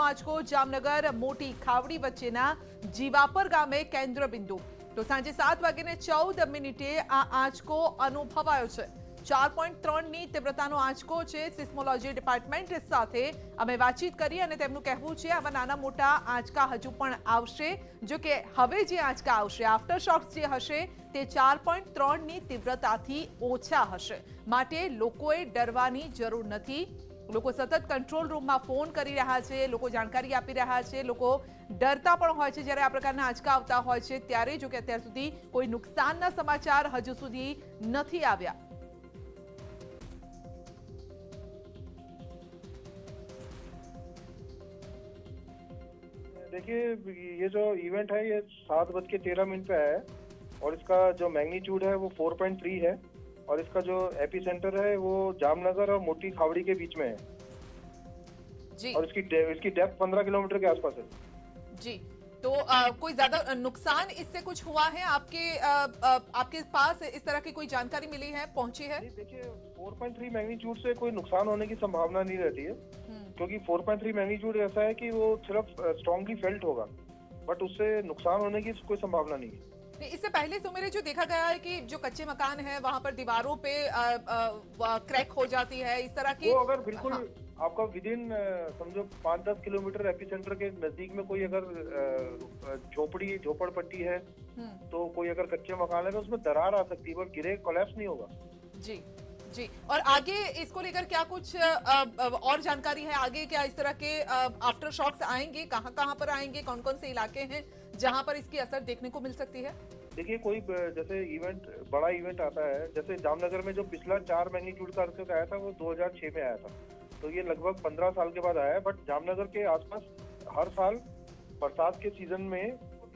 આંચકો જામનગર મોટી ખાવડી વચ્ચેના જીવાપર ગામે કેન્દ્ર બિંદુ તો સાંજે 7:14 આ આંચકો અનુભવાયો છે 4.3 ની તીવ્રતાનો આંચકો છે સિસ્મોલોજી ડિપાર્ટમેન્ટ સાથે અમે વાતચીત કરી અને તેમનું કહેવું છે આવા નાના મોટા આંચકા હજુ પણ આવશે જો કે હવે જે આંચકા આવશે આફ્ટર શોક્સ જે હશે તે 4.3 ની તીવ્રતાથી ઓછા હશે માટે લોકોએ ડરવાની જરૂર નથી લોકો સતત કંટ્રોલ રૂમમાં ફોન કરી રહ્યા છે લોકો જાણકારી આપી રહ્યા છે લોકો ડરતા પણ હોય છે જ્યારે આ પ્રકારના આંચકા આવતા હોય છે ત્યારે જો કે અત્યાર સુધી કોઈ નુકસાનના સમાચાર હજુ સુધી નથી આવ્યા देखिए ये जो इवेंट है ये 7:13 पे है और इसका जो मैग्नीट्यूड है वो 4.3 है और इसका जो एपिसेंटर है वो जामनगर और मोटी खावड़ी के बीच में है जी और इसकी डेप्थ 15 किलोमीटर के आसपास है जी तो कोई ज्यादा नुकसान इससे कुछ हुआ है आपके पास इस तरह की कोई जानकारी मिली है पहुंची है देखिए 4.3 मैग्नीट्यूड से कोई नुकसान होने की संभावना नहीं रहती है क्योंकि 4.3 मैग्नीट्यूड ऐसा है कि वो सिर्फ स्ट्रांगली फेल्ट होगा बट उससे नुकसान होने की कोई संभावना नहीं है इससे पहले सुमेरे जो देखा गया है कि जो कच्चे मकान है वहां पर दीवारों पे क्रैक हो जाती है इस तरह की वो अगर बिल्कुल हाँ। आपका विद इन समझो 5-10 किलोमीटर एपिसेंटर के नजदीक में कोई अगर झोपड़पट्टी है तो कोई अगर कच्चे मकान है तो उसमें दरार आ सकती है पर गिरे कोलैप्स नहीं होगा जी जी और आगे इसको लेकर क्या कुछ और जानकारी है आगे क्या इस तरह के आफ्टर शॉक्स आएंगे कहां पर आएंगे कौन कौन से इलाके हैं जहां पर इसकी असर देखने को मिल सकती है देखिए कोई जैसे इवेंट बड़ा इवेंट आता है जैसे जामनगर में जो पिछला 4 मैग्नीट्यूड का अर्थक्वेक आया था वो 2006 में आया था तो ये लगभग 15 साल के बाद आया है बट जामनगर के आसपास हर साल बरसात के सीजन में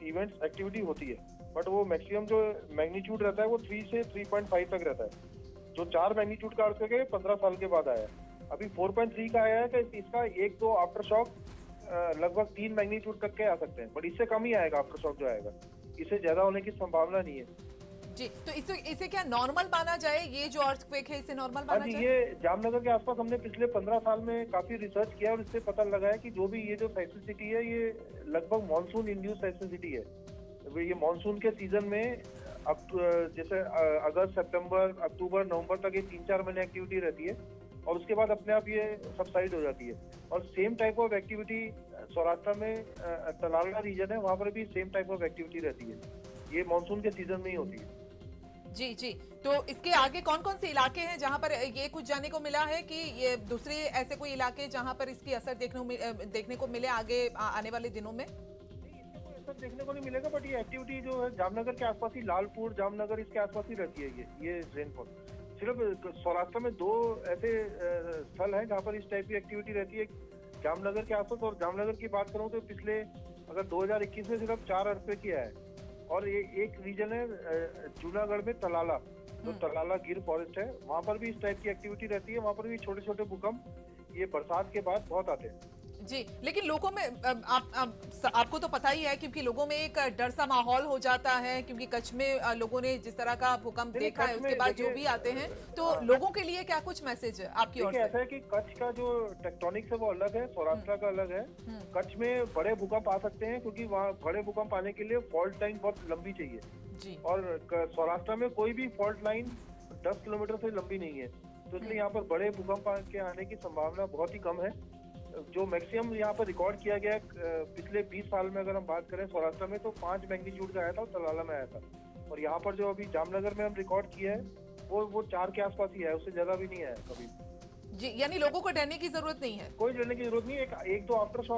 इवेंट्स एक्टिविटी होती है बट वो मैक्सिमम जो मैग्नीट्यूड रहता है वो 3 से 3.5 तक रहता है जो 4 मैग्नीट्यूड का अर्थक्वेक है 15 साल के बाद आया है अभी 4.3 का आया है तो इसका 1-2 आफ्टर शॉक लगभग 3 मैग्नीट्यूड तक के आ सकते हैं बट इससे कम ही आएगा आफ्टर शॉक जो आएगा इससे ज्यादा होने की संभावना नहीं है जी तो इसे क्या नॉर्मल माना जाए ये जो अर्थक्वेक है इसे नॉर्मल माना जाए ये जामनगर के आसपास हमने पिछले 15 साल में काफी रिसर्च किया और इससे पता लगा है कि जो भी ये जो साइक्लिसिटी है ये लगभग मानसून इंड्यूस साइक्लिसिटी है ये मानसून के सीजन में अब जैसे अगस्त सितंबर अक्टूबर नवंबर तक ये 3-4 महीने एक्टिविटी रहती है और उसके बाद अपने आप ये सबसाइड हो जाती है और same type of activity Saurashtra में तलाला रीजन है वहाँ पर भी सेम टाइप ऑफ एक्टिविटी रहती है ये मानसून के सीजन में ही होती है जी जी तो इसके आगे कौन कौन से इलाके हैं जहां पर ये कुछ जानने को मिला है कि ये दूसरे ऐसे कोई इलाके जहां पर इसकी असर देखने को मिले आगे आने वाले दिनों में देखने को नहीं मिलेगा बट ये एक्टिविटी जो है जामनगर के आसपास ही लालपुर जामनगर इसके आसपास ही रहती है ये रेनफॉल सिर्फ सौराष्ट्र में 2 ऐसे स्थल हैं जहाँ पर इस टाइप की एक्टिविटी रहती है जामनगर के आसपास और जामनगर की बात करूँ तो पिछले अगर 2021 में सिर्फ 4 अर्थक्वेक किया है और ये एक रीजन है जूनागढ़ में तलाला जो तलाला गिर फॉरेस्ट है वहाँ पर भी इस टाइप की एक्टिविटी रहती है वहाँ पर भी छोटे छोटे भूकंप ये बरसात के बाद बहुत आते हैं जी लेकिन लोगों में आपको तो पता ही है क्योंकि लोगों में एक डर सा माहौल हो जाता है क्योंकि कच्छ में लोगों ने जिस तरह का भूकंप देखा है उसके बाद जो भी आते हैं तो लोगों के लिए क्या कुछ मैसेज है आपकी ओर से ऐसा है कि कच्छ का जो टेक्टोनिक्स है वो अलग है सौराष्ट्र का अलग है कच्छ में बड़े भूकंप आ सकते हैं क्योंकि वहाँ बड़े भूकंप आने के लिए फॉल्ट लाइन बहुत लंबी चाहिए जी और सौराष्ट्र में कोई भी फॉल्ट लाइन 10 किलोमीटर से लंबी नहीं है तो इसलिए यहाँ पर बड़े भूकंप के आने की संभावना बहुत ही कम है जो मैक्सिमम यहाँ पर रिकॉर्ड किया गया पिछले 20 साल में अगर हम बात करें सौराष्ट्र में तो 5 मैग्नीट्यूड का आया था और तलाला में आया था और यहाँ पर जो अभी जामनगर में हम रिकॉर्ड किया है वो 4 के आसपास ही है उससे ज्यादा भी नहीं आया कभी जी यानी लोगों को डरने की जरूरत नहीं है कोई डरने की जरूरत नहीं है एक 1-2 आफ्टर शॉक